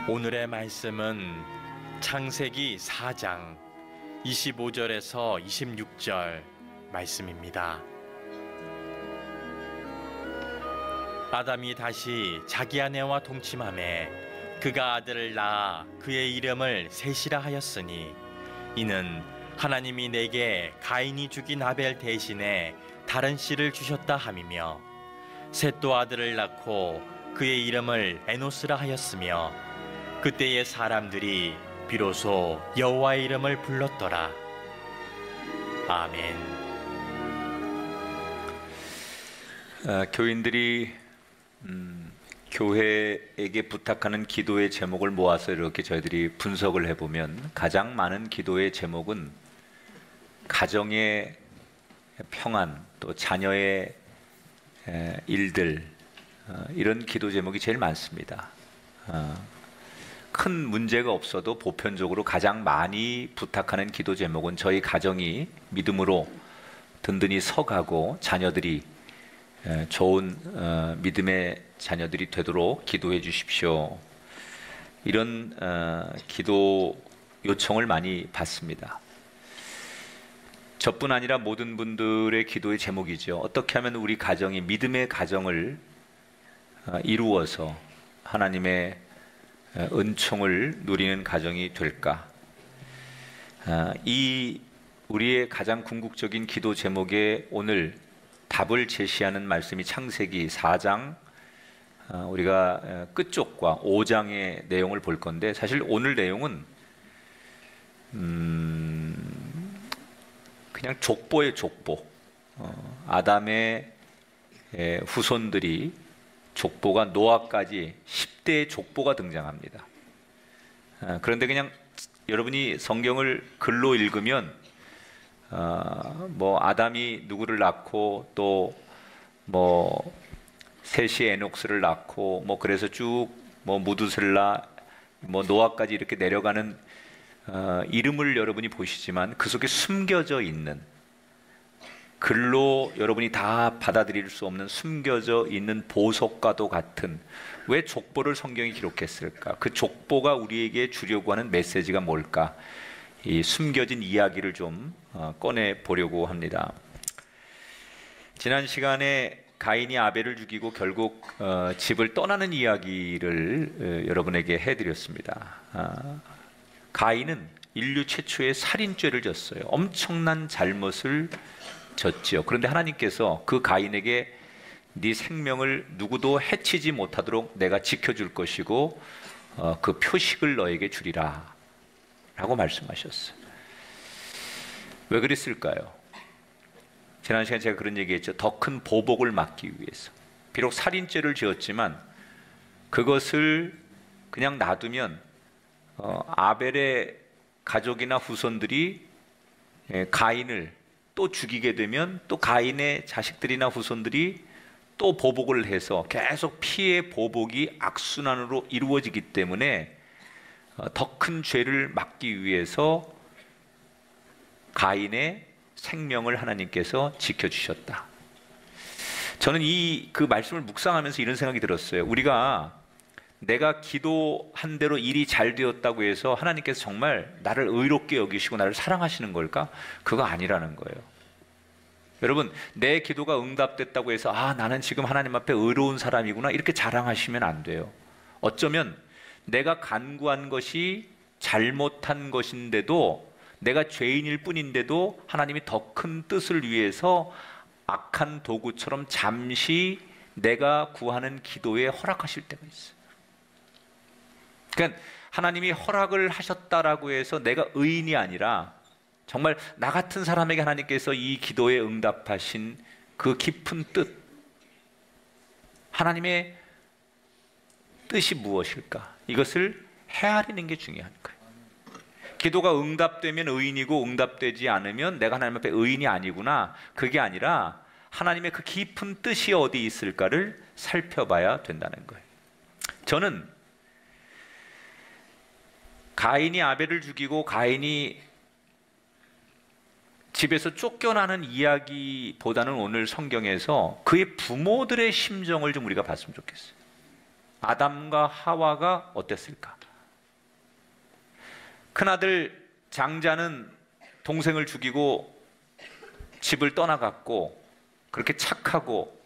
오늘의 말씀은 창세기 4장 25절에서 26절 말씀입니다. 아담이 다시 자기 아내와 동침하매 그가 아들을 낳아 그의 이름을 셋이라 하였으니 이는 하나님이 내게 가인이 죽인 아벨 대신에 다른 씨를 주셨다 함이며 셋도 아들을 낳고 그의 이름을 에노스라 하였으며 그때의 사람들이 비로소 여호와의 이름을 불렀더라. 아멘. 교인들이 교회에게 부탁하는 기도의 제목을 모아서 이렇게 저희들이 분석을 해보면 가장 많은 기도의 제목은 가정의 평안, 또 자녀의 일들, 이런 기도 제목이 제일 많습니다. 큰 문제가 없어도 보편적으로 가장 많이 부탁하는 기도 제목은 저희 가정이 믿음으로 든든히 서가고 자녀들이 좋은 믿음의 자녀들이 되도록 기도해 주십시오. 이런 기도 요청을 많이 받습니다. 저뿐 아니라 모든 분들의 기도의 제목이죠. 어떻게 하면 우리 가정이 믿음의 가정을 이루어서 하나님의 은총을 누리는 가정이 될까? 이 우리의 가장 궁극적인 기도 제목에 오늘 답을 제시하는 말씀이 창세기 4장 우리가 끝쪽과 5장의 내용을 볼 건데, 사실 오늘 내용은 그냥 족보의 족보. 아담의 후손들이 족보가 노아까지 10대의 족보가 등장합니다. 그런데 그냥 여러분이 성경을 글로 읽으면 뭐 아담이 누구를 낳고 또 뭐 셋이 에녹스를 낳고 뭐 그래서 쭉 뭐 무두셀라 뭐 노아까지 이렇게 내려가는 이름을 여러분이 보시지만 그 속에 숨겨져 있는, 글로 여러분이 다 받아들일 수 없는 숨겨져 있는 보석과도 같은, 왜 족보를 성경이 기록했을까? 그 족보가 우리에게 주려고 하는 메시지가 뭘까? 이 숨겨진 이야기를 좀 꺼내 보려고 합니다. 지난 시간에 가인이 아벨을 죽이고 결국 집을 떠나는 이야기를 여러분에게 해드렸습니다. 가인은 인류 최초의 살인죄를 졌어요. 엄청난 잘못을 졌지요. 그런데 하나님께서 그 가인에게 네 생명을 누구도 해치지 못하도록 내가 지켜줄 것이고 그 표식을 너에게 주리라 라고 말씀하셨어요. 왜 그랬을까요? 지난 시간에 제가 그런 얘기했죠. 더 큰 보복을 막기 위해서. 비록 살인죄를 지었지만 그것을 그냥 놔두면 아벨의 가족이나 후손들이 가인을 또 죽이게 되면 또 가인의 자식들이나 후손들이 또 보복을 해서 계속 피해 보복이 악순환으로 이루어지기 때문에 더 큰 죄를 막기 위해서 가인의 생명을 하나님께서 지켜주셨다. 저는 그 말씀을 묵상하면서 이런 생각이 들었어요. 우리가 내가 기도한 대로 일이 잘 되었다고 해서 하나님께서 정말 나를 의롭게 여기시고 나를 사랑하시는 걸까? 그거 아니라는 거예요. 여러분, 내 기도가 응답됐다고 해서 나는 지금 하나님 앞에 의로운 사람이구나 이렇게 자랑하시면 안 돼요. 어쩌면 내가 간구한 것이 잘못한 것인데도, 내가 죄인일 뿐인데도 하나님이 더 큰 뜻을 위해서 악한 도구처럼 잠시 내가 구하는 기도에 허락하실 때가 있어요. 그러니까 하나님이 허락을 하셨다라고 해서 내가 의인이 아니라 정말 나 같은 사람에게 하나님께서 이 기도에 응답하신 그 깊은 뜻, 하나님의 뜻이 무엇일까? 이것을 헤아리는 게 중요한 거예요. 기도가 응답되면 의인이고 응답되지 않으면 내가 하나님 앞에 의인이 아니구나, 그게 아니라 하나님의 그 깊은 뜻이 어디 있을까를 살펴봐야 된다는 거예요. 저는 가인이 아벨을 죽이고 가인이 집에서 쫓겨나는 이야기보다는 오늘 성경에서 그의 부모들의 심정을 좀 우리가 봤으면 좋겠어요. 아담과 하와가 어땠을까? 큰아들 장자는 동생을 죽이고 집을 떠나갔고, 그렇게 착하고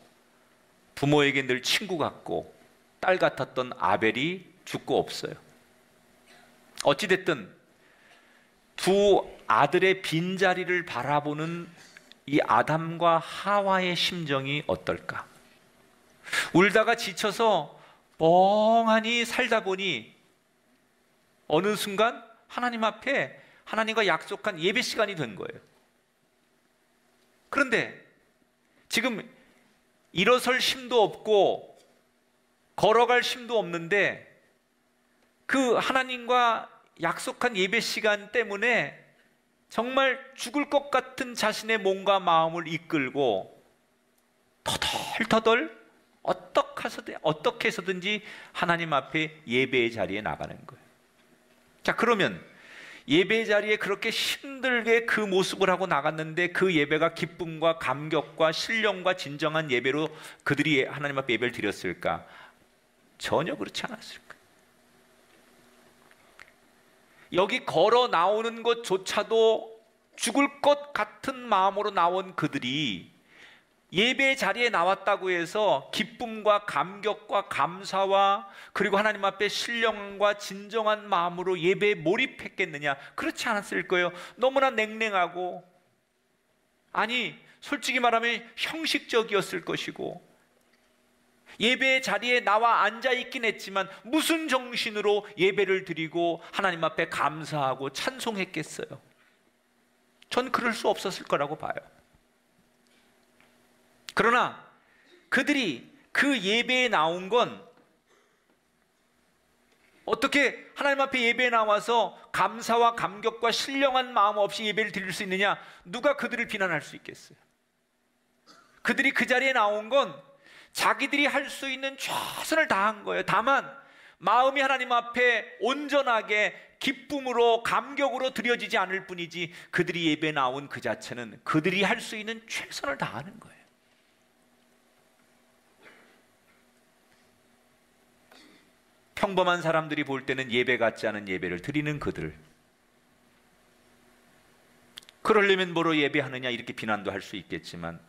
부모에게 늘 친구 같고 딸 같았던 아벨이 죽고 없어요. 어찌됐든 두 아들의 빈자리를 바라보는 이 아담과 하와의 심정이 어떨까? 울다가 지쳐서 멍하니 살다 보니 어느 순간 하나님 앞에 하나님과 약속한 예배 시간이 된 거예요. 그런데 지금 일어설 힘도 없고 걸어갈 힘도 없는데 그 하나님과 약속한 예배 시간 때문에 정말 죽을 것 같은 자신의 몸과 마음을 이끌고 터덜터덜 어떻게 해서든지 하나님 앞에 예배의 자리에 나가는 거예요. 자, 그러면 예배의 자리에 그렇게 힘들게 그 모습을 하고 나갔는데 그 예배가 기쁨과 감격과 신령과 진정한 예배로 그들이 하나님 앞에 예배를 드렸을까? 전혀 그렇지 않았을 거예요. 여기 걸어 나오는 것조차도 죽을 것 같은 마음으로 나온 그들이 예배 자리에 나왔다고 해서 기쁨과 감격과 감사와 그리고 하나님 앞에 신령과 진정한 마음으로 예배에 몰입했겠느냐? 그렇지 않았을 거예요. 너무나 냉랭하고, 아니 솔직히 말하면 형식적이었을 것이고, 예배 자리에 나와 앉아있긴 했지만 무슨 정신으로 예배를 드리고 하나님 앞에 감사하고 찬송했겠어요? 전 그럴 수 없었을 거라고 봐요. 그러나 그들이 그 예배에 나온 건 어떻게 하나님 앞에 예배에 나와서 감사와 감격과 신령한 마음 없이 예배를 드릴 수 있느냐? 누가 그들을 비난할 수 있겠어요? 그들이 그 자리에 나온 건 자기들이 할 수 있는 최선을 다한 거예요. 다만 마음이 하나님 앞에 온전하게 기쁨으로 감격으로 드려지지 않을 뿐이지 그들이 예배에 나온 그 자체는 그들이 할 수 있는 최선을 다하는 거예요. 평범한 사람들이 볼 때는 예배 같지 않은 예배를 드리는 그들, 그러려면 뭐로 예배하느냐 이렇게 비난도 할 수 있겠지만,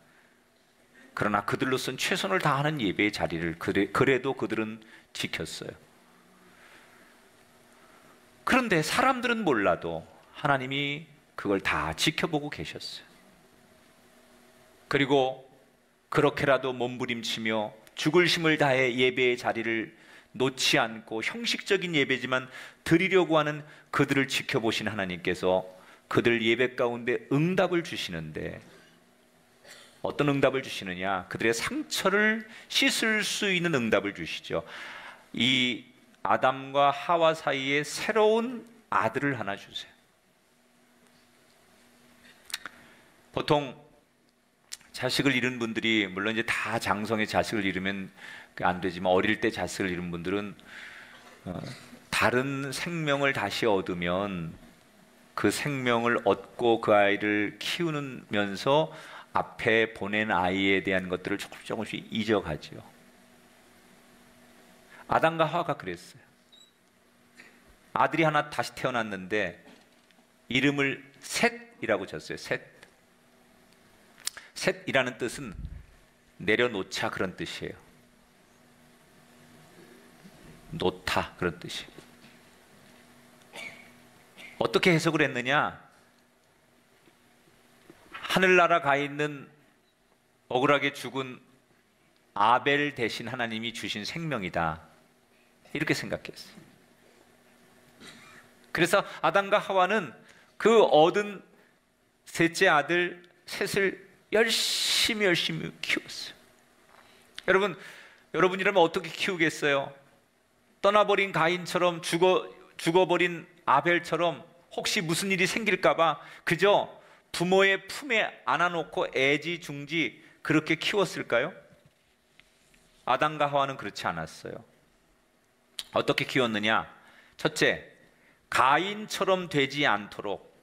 그러나 그들로선 최선을 다하는 예배의 자리를 그래도 그들은 지켰어요. 그런데 사람들은 몰라도 하나님이 그걸 다 지켜보고 계셨어요. 그리고 그렇게라도 몸부림치며 죽을 힘을 다해 예배의 자리를 놓지 않고 형식적인 예배지만 드리려고 하는 그들을 지켜보신 하나님께서 그들 예배 가운데 응답을 주시는데, 어떤 응답을 주시느냐? 그들의 상처를 씻을 수 있는 응답을 주시죠. 이 아담과 하와 사이에 새로운 아들을 하나 주세요. 보통 자식을 잃은 분들이, 물론 이제 다 장성의 자식을 잃으면 안 되지만 어릴 때 자식을 잃은 분들은 다른 생명을 다시 얻으면 그 생명을 얻고 그 아이를 키우면서 앞에 보낸 아이에 대한 것들을 조금씩 잊어가죠. 아담과 하와가 그랬어요. 아들이 하나 다시 태어났는데 이름을 셋이라고 졌어요. 셋이라는 뜻은 내려놓자 그런 뜻이에요. 놓다 그런 뜻이에요. 어떻게 해석을 했느냐? 하늘나라 가 있는 억울하게 죽은 아벨 대신 하나님이 주신 생명이다, 이렇게 생각했어요. 그래서 아담과 하와는 그 얻은 셋째 아들 셋을 열심히 키웠어요. 여러분이라면 어떻게 키우겠어요? 떠나버린 가인처럼 죽어버린 아벨처럼 혹시 무슨 일이 생길까봐 그저 부모의 품에 안아놓고 애지중지 그렇게 키웠을까요? 아담과 하와는 그렇지 않았어요. 어떻게 키웠느냐? 첫째, 가인처럼 되지 않도록,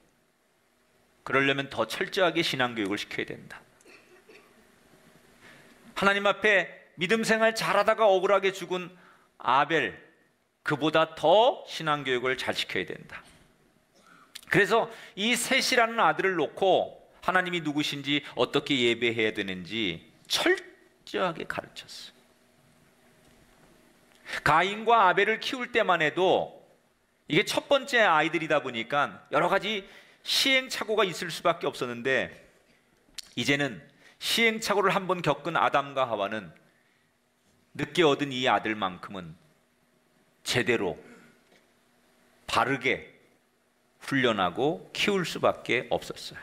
그러려면 더 철저하게 신앙교육을 시켜야 된다. 하나님 앞에 믿음 생활 잘하다가 억울하게 죽은 아벨, 그보다 더 신앙교육을 잘 시켜야 된다. 그래서 이 셋이라는 아들을 놓고 하나님이 누구신지 어떻게 예배해야 되는지 철저하게 가르쳤어요. 가인과 아벨을 키울 때만 해도 이게 첫 번째 아이들이다 보니까 여러 가지 시행착오가 있을 수밖에 없었는데, 이제는 시행착오를 한번 겪은 아담과 하와는 늦게 얻은 이 아들만큼은 제대로 바르게 훈련하고 키울 수밖에 없었어요.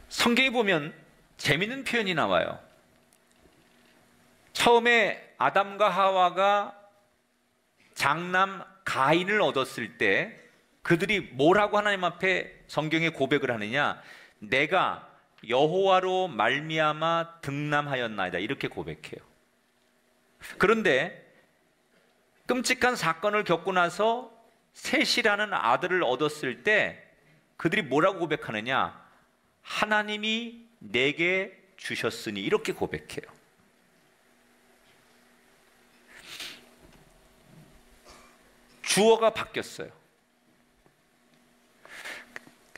성경에 보면 재미있는 표현이 나와요. 처음에 아담과 하와가 장남 가인을 얻었을 때 그들이 뭐라고 하나님 앞에 성경에 고백을 하느냐? 내가 여호와로 말미암아 등남하였나이다, 이렇게 고백해요. 그런데 끔찍한 사건을 겪고 나서 셋이라는 아들을 얻었을 때 그들이 뭐라고 고백하느냐? 하나님이 내게 주셨으니, 이렇게 고백해요. 주어가 바뀌었어요.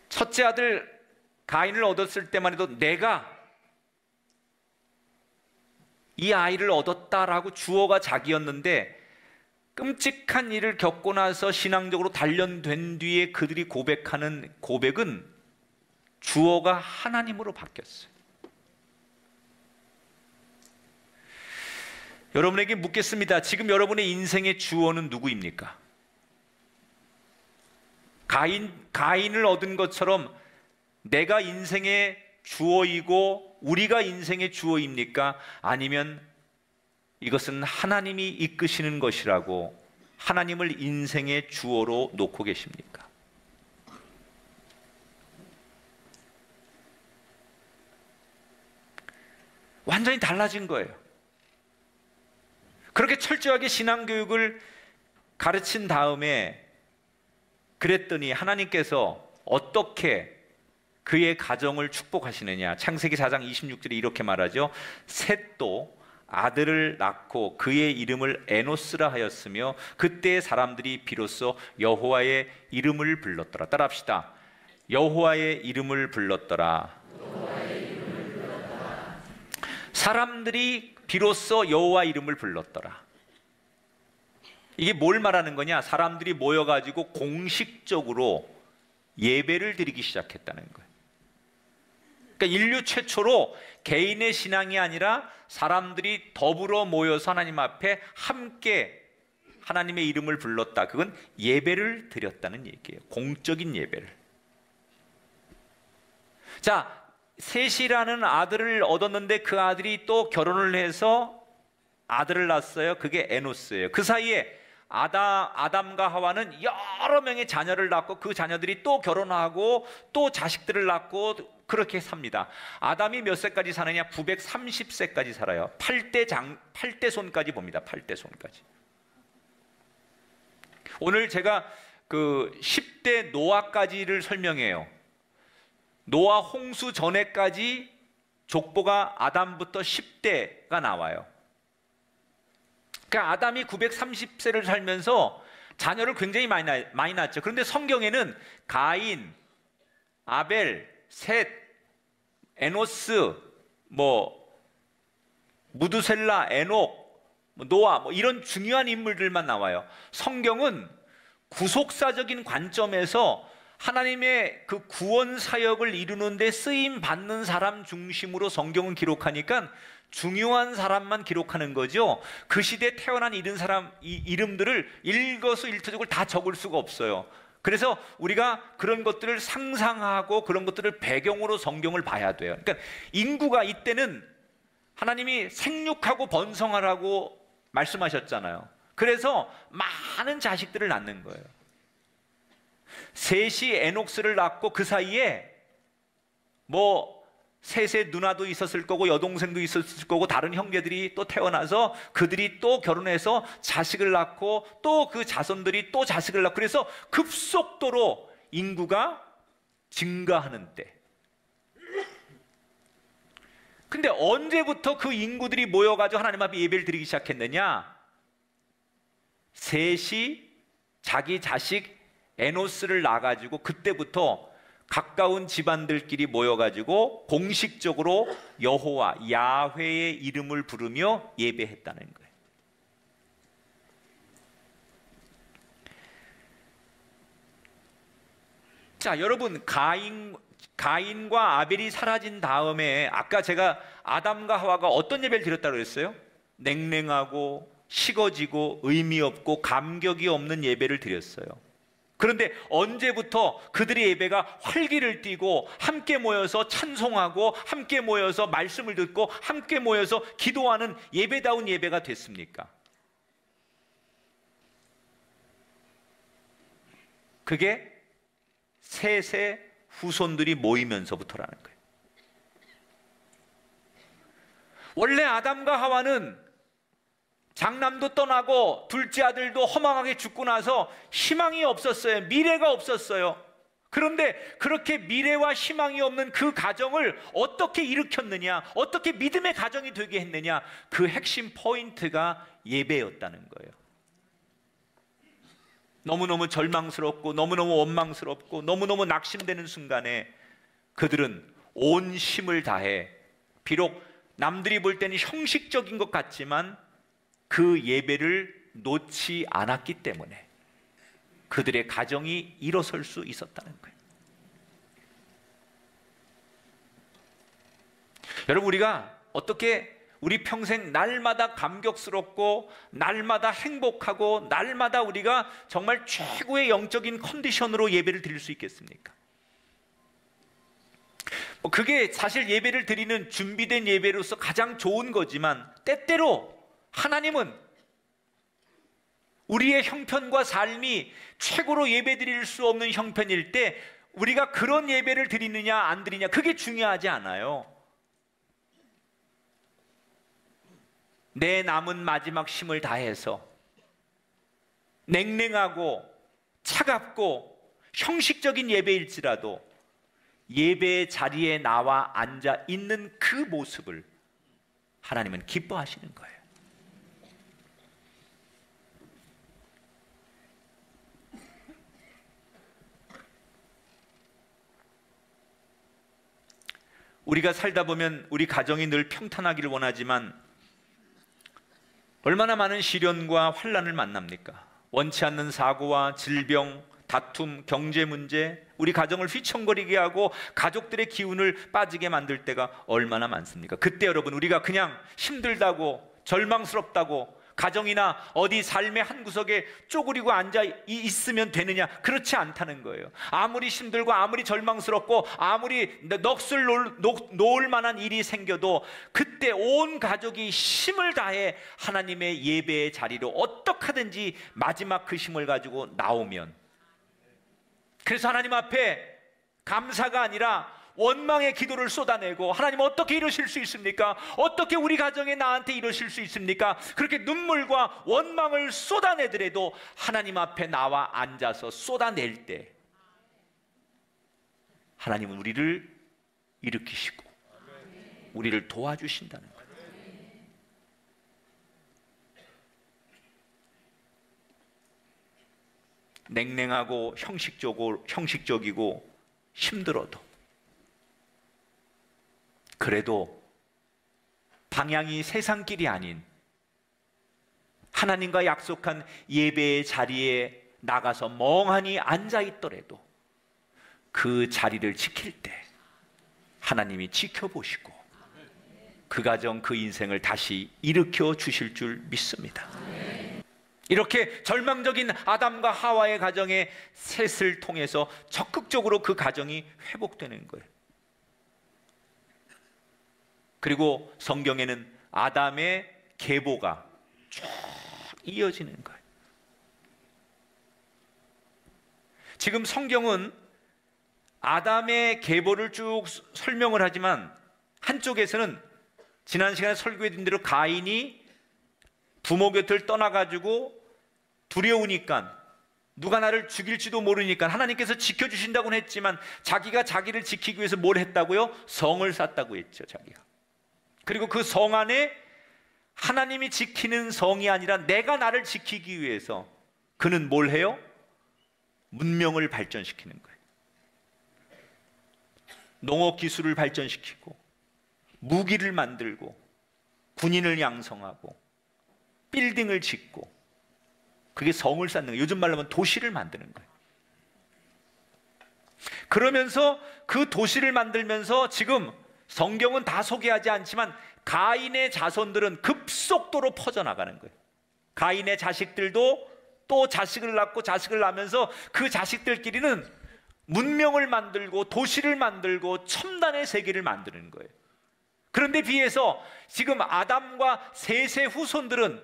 첫째 아들 가인을 얻었을 때만 해도 내가 이 아이를 얻었다라고 주어가 자기였는데, 끔찍한 일을 겪고 나서 신앙적으로 단련된 뒤에 그들이 고백하는 고백은 주어가 하나님으로 바뀌었어요. 여러분에게 묻겠습니다. 지금 여러분의 인생의 주어는 누구입니까? 가인을 얻은 것처럼 내가 인생의 주어이고 우리가 인생의 주어입니까? 아니면 이것은 하나님이 이끄시는 것이라고 하나님을 인생의 주어로 놓고 계십니까? 완전히 달라진 거예요. 그렇게 철저하게 신앙교육을 가르친 다음에 그랬더니 하나님께서 어떻게 그의 가정을 축복하시느냐? 창세기 4장 26절에 이렇게 말하죠. 셋도 아들을 낳고 그의 이름을 에노스라 하였으며 그때 사람들이 비로소 여호와의 이름을 불렀더라. 따라합시다. 여호와의 이름을 불렀더라. 사람들이 비로소 여호와 이름을 불렀더라. 이게 뭘 말하는 거냐? 사람들이 모여가지고 공식적으로 예배를 드리기 시작했다는 거예요. 그러니까 인류 최초로 개인의 신앙이 아니라 사람들이 더불어 모여서 하나님 앞에 함께 하나님의 이름을 불렀다. 그건 예배를 드렸다는 얘기예요. 공적인 예배를. 자, 셋이라는 아들을 얻었는데 그 아들이 또 결혼을 해서 아들을 낳았어요. 그게 에노스예요. 그 사이에 아담과 하와는 여러 명의 자녀를 낳고 그 자녀들이 또 결혼하고 또 자식들을 낳고 그렇게 삽니다. 아담이 몇 세까지 사느냐? 930세까지 살아요. 8대 손까지 봅니다. 8대 손까지. 오늘 제가 그 10대 노아까지를 설명해요. 노아 홍수 전에까지 족보가 아담부터 10대가 나와요. 그러니까 아담이 930세를 살면서 자녀를 굉장히 많이 낳았죠. 그런데 성경에는 가인, 아벨, 셋, 에노스, 무두셀라, 에녹, 노아 이런 중요한 인물들만 나와요. 성경은 구속사적인 관점에서 하나님의 그 구원 사역을 이루는 데 쓰임 받는 사람 중심으로 성경은 기록하니까 중요한 사람만 기록하는 거죠. 그 시대에 태어난 이름들을 일거수일투족을 다 적을 수가 없어요. 그래서 우리가 그런 것들을 상상하고 그런 것들을 배경으로 성경을 봐야 돼요. 그러니까 인구가 이때는 하나님이 생육하고 번성하라고 말씀하셨잖아요. 그래서 많은 자식들을 낳는 거예요. 셋이 에녹스를 낳고 그 사이에 셋의 누나도 있었을 거고 여동생도 있었을 거고 다른 형제들이 또 태어나서 그들이 또 결혼해서 자식을 낳고 또 그 자손들이 또 자식을 낳고 그래서 급속도로 인구가 증가하는 때. 근데 언제부터 그 인구들이 모여가지고 하나님 앞에 예배를 드리기 시작했느냐? 셋이 자기 자식 에노스를 낳아가지고 그때부터 가까운 집안들끼리 모여가지고 공식적으로 여호와 야훼의 이름을 부르며 예배했다는 거예요. 자, 여러분, 가인과 아벨이 사라진 다음에 아까 제가 아담과 하와가 어떤 예배를 드렸다고 그랬어요? 냉랭하고 식어지고 의미 없고 감격이 없는 예배를 드렸어요. 그런데 언제부터 그들의 예배가 활기를 띠고 함께 모여서 찬송하고 함께 모여서 말씀을 듣고 함께 모여서 기도하는 예배다운 예배가 됐습니까? 그게 셋의 후손들이 모이면서부터라는 거예요. 원래 아담과 하와는 장남도 떠나고 둘째 아들도 허망하게 죽고 나서 희망이 없었어요. 미래가 없었어요. 그런데 그렇게 미래와 희망이 없는 그 가정을 어떻게 일으켰느냐, 어떻게 믿음의 가정이 되게 했느냐, 그 핵심 포인트가 예배였다는 거예요. 너무너무 절망스럽고 너무너무 원망스럽고 너무너무 낙심되는 순간에 그들은 온 힘을 다해, 비록 남들이 볼 때는 형식적인 것 같지만 그 예배를 놓지 않았기 때문에 그들의 가정이 일어설 수 있었다는 거예요. 여러분, 우리가 어떻게 우리 평생 날마다 감격스럽고 날마다 행복하고 날마다 우리가 정말 최고의 영적인 컨디션으로 예배를 드릴 수 있겠습니까? 그게 사실 예배를 드리는 준비된 예배로서 가장 좋은 거지만, 때때로 하나님은 우리의 형편과 삶이 최고로 예배 드릴 수 없는 형편일 때 우리가 그런 예배를 드리느냐 안 드리냐, 그게 중요하지 않아요. 내 남은 마지막 힘을 다해서 냉랭하고 차갑고 형식적인 예배일지라도 예배의 자리에 나와 앉아 있는 그 모습을 하나님은 기뻐하시는 거예요. 우리가 살다 보면 우리 가정이 늘 평탄하기를 원하지만 얼마나 많은 시련과 환난을 만납니까? 원치 않는 사고와 질병, 다툼, 경제 문제, 우리 가정을 휘청거리게 하고 가족들의 기운을 빠지게 만들 때가 얼마나 많습니까? 그때 여러분, 우리가 그냥 힘들다고, 절망스럽다고, 가정이나 어디 삶의 한 구석에 쪼그리고 앉아 있으면 되느냐? 그렇지 않다는 거예요. 아무리 힘들고 아무리 절망스럽고 아무리 넋을 놓을 만한 일이 생겨도 그때 온 가족이 힘을 다해 하나님의 예배의 자리로 어떻게 하든지 마지막 그 힘을 가지고 나오면, 그래서 하나님 앞에 감사가 아니라 원망의 기도를 쏟아내고, 하나님 어떻게 이러실 수 있습니까? 어떻게 우리 가정에 나한테 이러실 수 있습니까? 그렇게 눈물과 원망을 쏟아내더라도 하나님 앞에 나와 앉아서 쏟아낼 때 하나님은 우리를 일으키시고 우리를 도와주신다는 거예요. 냉랭하고 형식적이고 힘들어도, 그래도 방향이 세상길이 아닌 하나님과 약속한 예배의 자리에 나가서 멍하니 앉아 있더라도 그 자리를 지킬 때 하나님이 지켜보시고 그 가정, 그 인생을 다시 일으켜 주실 줄 믿습니다. 이렇게 절망적인 아담과 하와의 가정의 셋을 통해서 적극적으로 그 가정이 회복되는 거예요. 그리고 성경에는 아담의 계보가 쭉 이어지는 거예요. 지금 성경은 아담의 계보를 쭉 설명을 하지만 한쪽에서는 지난 시간에 설교해 드린 대로 가인이 부모 곁을 떠나가지고 두려우니까, 누가 나를 죽일지도 모르니까 하나님께서 지켜주신다고는 했지만 자기가 자기를 지키기 위해서 뭘 했다고요? 성을 쌓았다고 했죠, 자기가. 그리고 그 성 안에 하나님이 지키는 성이 아니라 내가 나를 지키기 위해서 그는 뭘 해요? 문명을 발전시키는 거예요. 농업 기술을 발전시키고 무기를 만들고 군인을 양성하고 빌딩을 짓고 그게 성을 쌓는 거예요. 요즘 말로 하면 도시를 만드는 거예요. 그러면서 그 도시를 만들면서 지금 성경은 다 소개하지 않지만 가인의 자손들은 급속도로 퍼져나가는 거예요. 가인의 자식들도 또 자식을 낳고 자식을 낳으면서 그 자식들끼리는 문명을 만들고 도시를 만들고 첨단의 세계를 만드는 거예요. 그런데 비해서 지금 아담과 셋의 후손들은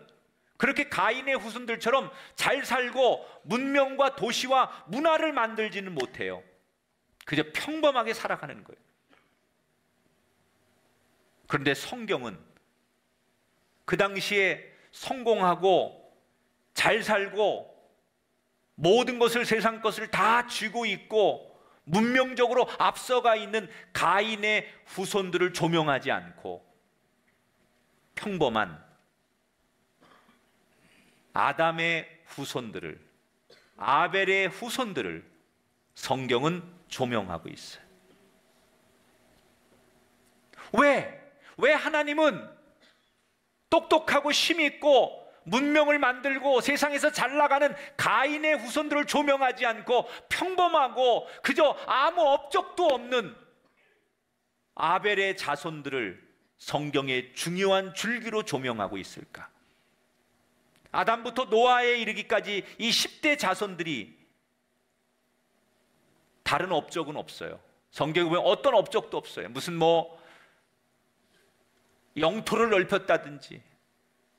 그렇게 가인의 후손들처럼 잘 살고 문명과 도시와 문화를 만들지는 못해요. 그저 평범하게 살아가는 거예요. 그런데 성경은 그 당시에 성공하고 잘 살고 모든 것을, 세상 것을 다 쥐고 있고 문명적으로 앞서가 있는 가인의 후손들을 조명하지 않고 평범한 아담의 후손들을, 아벨의 후손들을 성경은 조명하고 있어요. 왜 하나님은 똑똑하고 힘있고 문명을 만들고 세상에서 잘 나가는 가인의 후손들을 조명하지 않고 평범하고 그저 아무 업적도 없는 아벨의 자손들을 성경의 중요한 줄기로 조명하고 있을까? 아담부터 노아에 이르기까지 이 10대 자손들이 다른 업적은 없어요. 성경에 보면 어떤 업적도 없어요. 무슨 영토를 넓혔다든지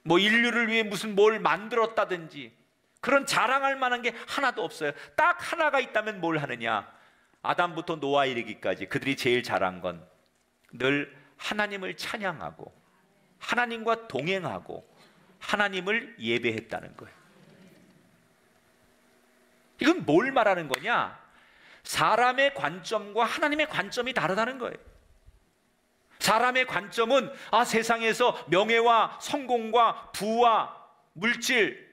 인류를 위해 무슨 뭘 만들었다든지 그런 자랑할 만한 게 하나도 없어요. 딱 하나가 있다면 뭘 하느냐? 아담부터 노아 이르기까지 그들이 제일 잘한 건 늘 하나님을 찬양하고 하나님과 동행하고 하나님을 예배했다는 거예요. 이건 뭘 말하는 거냐? 사람의 관점과 하나님의 관점이 다르다는 거예요. 사람의 관점은 세상에서 명예와 성공과 부와 물질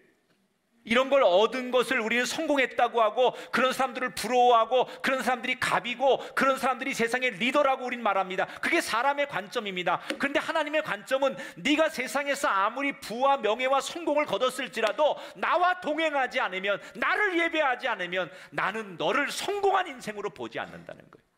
이런 걸 얻은 것을 우리는 성공했다고 하고 그런 사람들을 부러워하고 그런 사람들이 갑이고 그런 사람들이 세상의 리더라고 우리는 말합니다. 그게 사람의 관점입니다. 그런데 하나님의 관점은 네가 세상에서 아무리 부와 명예와 성공을 거뒀을지라도 나와 동행하지 않으면, 나를 예배하지 않으면 나는 너를 성공한 인생으로 보지 않는다는 거예요.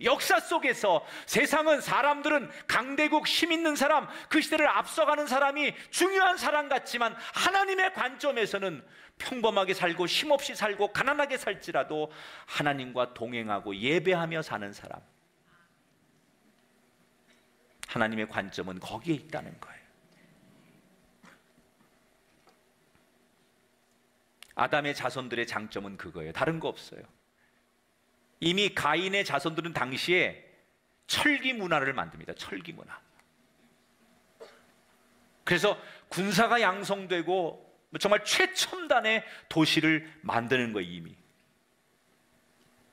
역사 속에서 세상은, 사람들은 강대국, 힘 있는 사람, 그 시대를 앞서가는 사람이 중요한 사람 같지만 하나님의 관점에서는 평범하게 살고 힘없이 살고 가난하게 살지라도 하나님과 동행하고 예배하며 사는 사람, 하나님의 관점은 거기에 있다는 거예요. 아담의 자손들의 장점은 그거예요. 다른 거 없어요. 이미 가인의 자손들은 당시에 철기 문화를 만듭니다. 철기 문화. 그래서 군사가 양성되고 정말 최첨단의 도시를 만드는 거예요, 이미.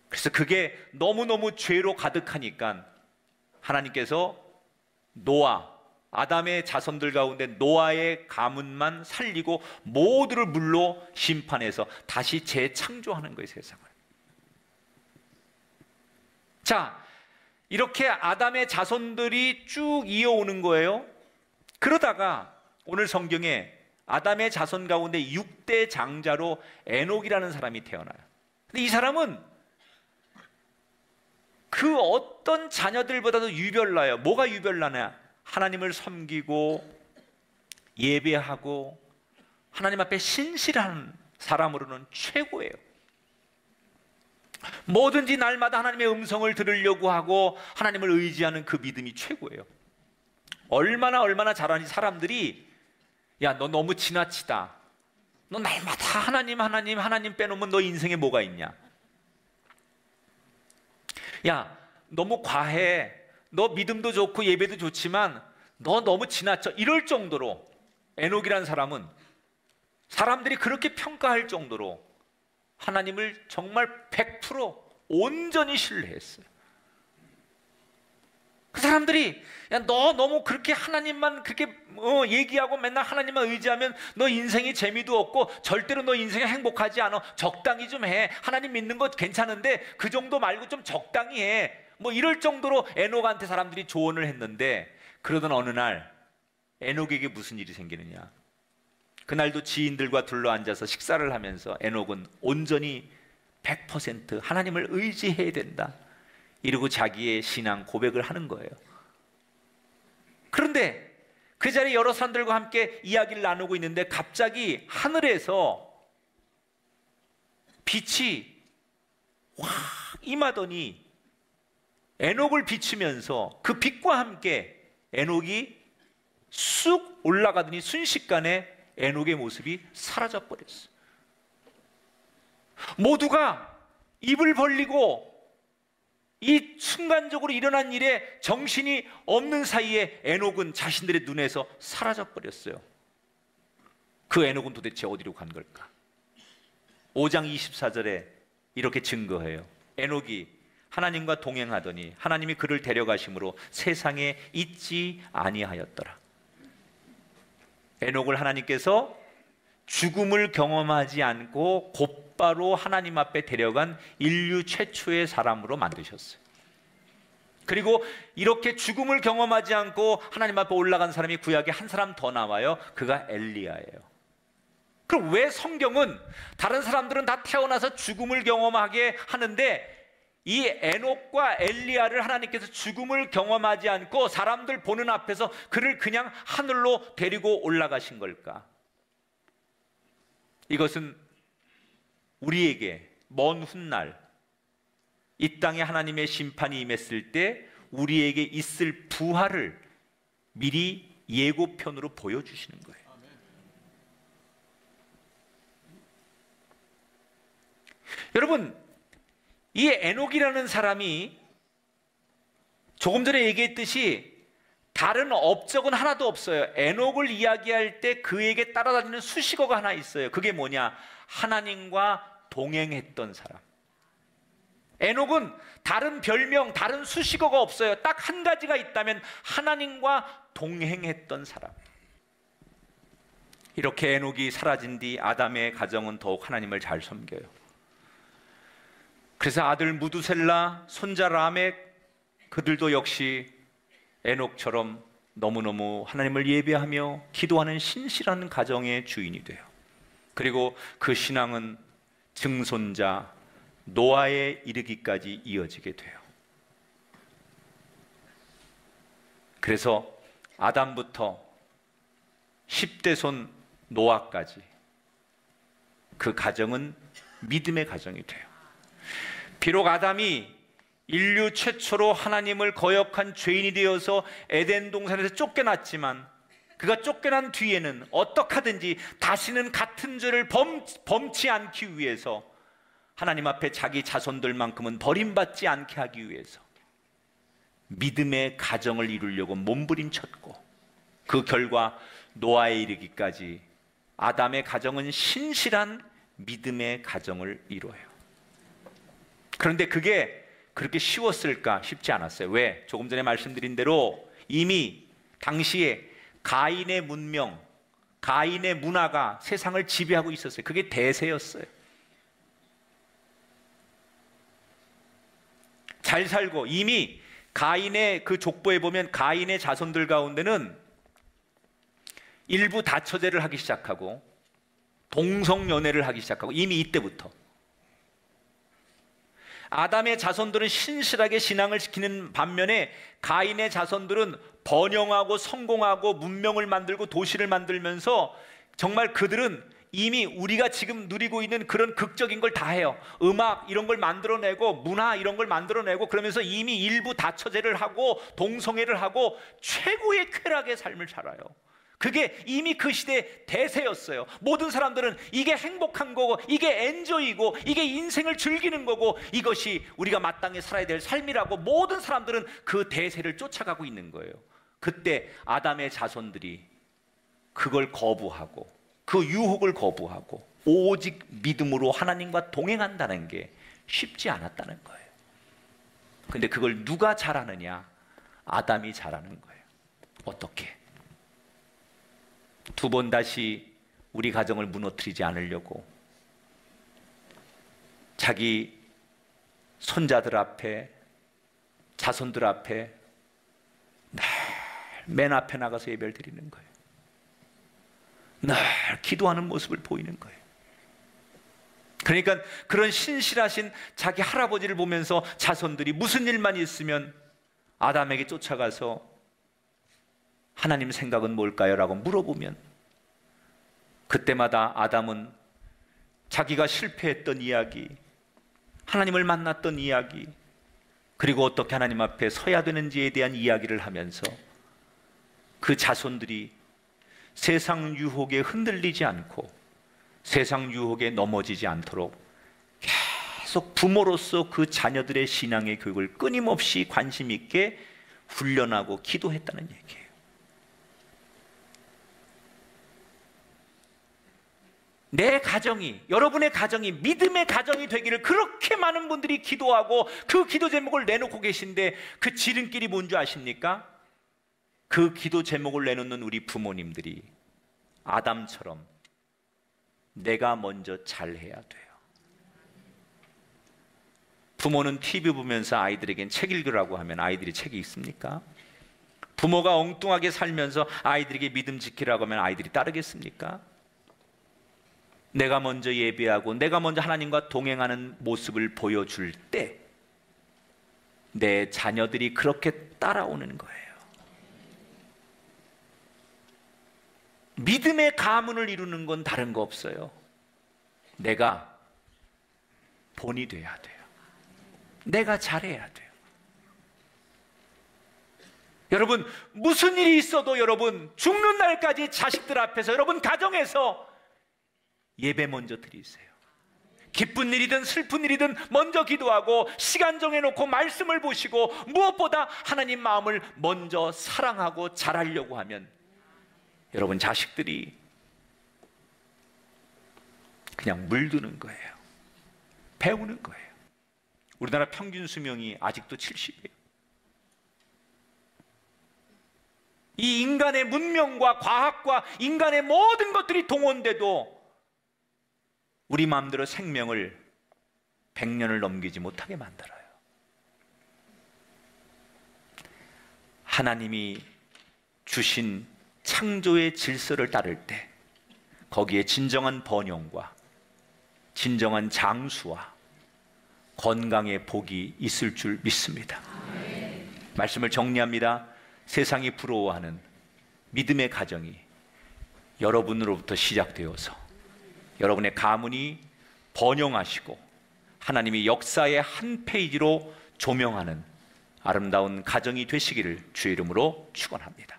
그래서 그게 너무너무 죄로 가득하니까 하나님께서 아담의 자손들 가운데 노아의 가문만 살리고 모두를 물로 심판해서 다시 재창조하는 거예요, 세상을. 자, 이렇게 아담의 자손들이 쭉 이어오는 거예요. 그러다가 오늘 성경에 아담의 자손 가운데 6대 장자로 에녹이라는 사람이 태어나요. 근데 이 사람은 그 어떤 자녀들보다도 유별나요. 뭐가 유별나냐? 하나님을 섬기고 예배하고 하나님 앞에 신실한 사람으로는 최고예요. 뭐든지 날마다 하나님의 음성을 들으려고 하고 하나님을 의지하는 그 믿음이 최고예요. 얼마나 잘하니 사람들이 야, 너 너무 지나치다. 너 날마다 하나님 빼놓으면 너 인생에 뭐가 있냐? 야, 너무 과해. 너 믿음도 좋고 예배도 좋지만 너 너무 지나쳐. 이럴 정도로 에녹이라는 사람은 사람들이 그렇게 평가할 정도로 하나님을 정말 100% 온전히 신뢰했어요. 그 사람들이 야, 너 너무 그렇게 하나님만 그렇게 얘기하고 맨날 하나님만 의지하면 너 인생이 재미도 없고 절대로 너 인생에 행복하지 않아. 적당히 좀 해. 하나님 믿는 것 괜찮은데 그 정도 말고 좀 적당히 해. 뭐 이럴 정도로 에녹한테 사람들이 조언을 했는데, 그러던 어느 날 에녹에게 무슨 일이 생기느냐. 그날도 지인들과 둘러앉아서 식사를 하면서 에녹은 온전히 100% 하나님을 의지해야 된다 이러고 자기의 신앙 고백을 하는 거예요. 그런데 그 자리에 여러 사람들과 함께 이야기를 나누고 있는데 갑자기 하늘에서 빛이 확 임하더니 에녹을 비추면서 그 빛과 함께 에녹이 쑥 올라가더니 순식간에 에녹의 모습이 사라져 버렸어요. 모두가 입을 벌리고 이 순간적으로 일어난 일에 정신이 없는 사이에 에녹은 자신들의 눈에서 사라져 버렸어요. 그 에녹은 도대체 어디로 간 걸까? 5장 24절에 이렇게 증거해요. 에녹이 하나님과 동행하더니 하나님이 그를 데려가심으로 세상에 있지 아니하였더라. 에녹을 하나님께서 죽음을 경험하지 않고 곧바로 하나님 앞에 데려간 인류 최초의 사람으로 만드셨어요. 그리고 이렇게 죽음을 경험하지 않고 하나님 앞에 올라간 사람이 구약에 한 사람 더 나와요. 그가 엘리야예요. 그럼 왜 성경은 다른 사람들은 다 태어나서 죽음을 경험하게 하는데 이 에녹과 엘리야를 하나님께서 죽음을 경험하지 않고 사람들 보는 앞에서 그를 그냥 하늘로 데리고 올라가신 걸까? 이것은 우리에게 먼 훗날 이 땅에 하나님의 심판이 임했을 때 우리에게 있을 부활을 미리 예고편으로 보여주시는 거예요. 여러분, 이 에녹이라는 사람이 조금 전에 얘기했듯이 다른 업적은 하나도 없어요. 에녹을 이야기할 때 그에게 따라다니는 수식어가 하나 있어요. 그게 뭐냐? 하나님과 동행했던 사람. 에녹은 다른 별명, 다른 수식어가 없어요. 딱 한 가지가 있다면 하나님과 동행했던 사람. 이렇게 에녹이 사라진 뒤 아담의 가정은 더욱 하나님을 잘 섬겨요. 그래서 아들 무두셀라, 손자 라멕, 그들도 역시 에녹처럼 너무너무 하나님을 예배하며 기도하는 신실한 가정의 주인이 돼요. 그리고 그 신앙은 증손자 노아에 이르기까지 이어지게 돼요. 그래서 아담부터 10대 손 노아까지 그 가정은 믿음의 가정이 돼요. 비록 아담이 인류 최초로 하나님을 거역한 죄인이 되어서 에덴 동산에서 쫓겨났지만 그가 쫓겨난 뒤에는 어떻게 하든지 다시는 같은 죄를 범치 않기 위해서 하나님 앞에 자기 자손들만큼은 버림받지 않게 하기 위해서 믿음의 가정을 이루려고 몸부림쳤고 그 결과 노아에 이르기까지 아담의 가정은 신실한 믿음의 가정을 이루어요. 그런데 그게 그렇게 쉬웠을까? 쉽지 않았어요. 왜? 조금 전에 말씀드린 대로 이미 당시에 가인의 문명, 가인의 문화가 세상을 지배하고 있었어요. 그게 대세였어요. 잘 살고 이미 가인의 그 족보에 보면 가인의 자손들 가운데는 일부 다처제를 하기 시작하고 동성연애를 하기 시작하고 이미 이때부터 아담의 자손들은 신실하게 신앙을 지키는 반면에 가인의 자손들은 번영하고 성공하고 문명을 만들고 도시를 만들면서 정말 그들은 이미 우리가 지금 누리고 있는 그런 극적인 걸 다 해요. 음악 이런 걸 만들어내고 문화 이런 걸 만들어내고 그러면서 이미 일부 다처제를 하고 동성애를 하고 최고의 쾌락의 삶을 살아요. 그게 이미 그 시대의 대세였어요. 모든 사람들은 이게 행복한 거고 이게 엔조이고 이게 인생을 즐기는 거고 이것이 우리가 마땅히 살아야 될 삶이라고 모든 사람들은 그 대세를 쫓아가고 있는 거예요. 그때 아담의 자손들이 그걸 거부하고 그 유혹을 거부하고 오직 믿음으로 하나님과 동행한다는 게 쉽지 않았다는 거예요. 근데 그걸 누가 잘하느냐? 아담이 잘하는 거예요. 어떻게? 두 번 다시 우리 가정을 무너뜨리지 않으려고 자기 손자들 앞에, 자손들 앞에 맨 앞에 나가서 예배를 드리는 거예요. 늘 기도하는 모습을 보이는 거예요. 그러니까 그런 신실하신 자기 할아버지를 보면서 자손들이 무슨 일만 있으면 아담에게 쫓아가서 하나님 생각은 뭘까요? 라고 물어보면 그때마다 아담은 자기가 실패했던 이야기, 하나님을 만났던 이야기, 그리고 어떻게 하나님 앞에 서야 되는지에 대한 이야기를 하면서 그 자손들이 세상 유혹에 흔들리지 않고 세상 유혹에 넘어지지 않도록 계속 부모로서 그 자녀들의 신앙의 교육을 끊임없이 관심 있게 훈련하고 기도했다는 얘기예요. 내 가정이, 여러분의 가정이 믿음의 가정이 되기를 그렇게 많은 분들이 기도하고 그 기도 제목을 내놓고 계신데 그 지름길이 뭔지 아십니까? 그 기도 제목을 내놓는 우리 부모님들이 아담처럼 내가 먼저 잘해야 돼요. 부모는 TV 보면서 아이들에겐 책 읽으라고 하면 아이들이 책이 읽습니까? 부모가 엉뚱하게 살면서 아이들에게 믿음 지키라고 하면 아이들이 따르겠습니까? 내가 먼저 예배하고 내가 먼저 하나님과 동행하는 모습을 보여줄 때 내 자녀들이 그렇게 따라오는 거예요. 믿음의 가문을 이루는 건 다른 거 없어요. 내가 본이 돼야 돼요. 내가 잘해야 돼요. 여러분, 무슨 일이 있어도 여러분 죽는 날까지 자식들 앞에서 여러분 가정에서 예배 먼저 드리세요. 기쁜 일이든 슬픈 일이든 먼저 기도하고 시간 정해놓고 말씀을 보시고 무엇보다 하나님 마음을 먼저 사랑하고 잘하려고 하면 여러분 자식들이 그냥 물드는 거예요. 배우는 거예요. 우리나라 평균 수명이 아직도 70이에요. 이 인간의 문명과 과학과 인간의 모든 것들이 동원돼도 우리 마음대로 생명을 100년을 넘기지 못하게 만들어요. 하나님이 주신 창조의 질서를 따를 때 거기에 진정한 번영과 진정한 장수와 건강의 복이 있을 줄 믿습니다. 말씀을 정리합니다. 세상이 부러워하는 믿음의 가정이 여러분으로부터 시작되어서 여러분의 가문이 번영하시고 하나님이 역사의 한 페이지로 조명하는 아름다운 가정이 되시기를 주의 이름으로 축원합니다.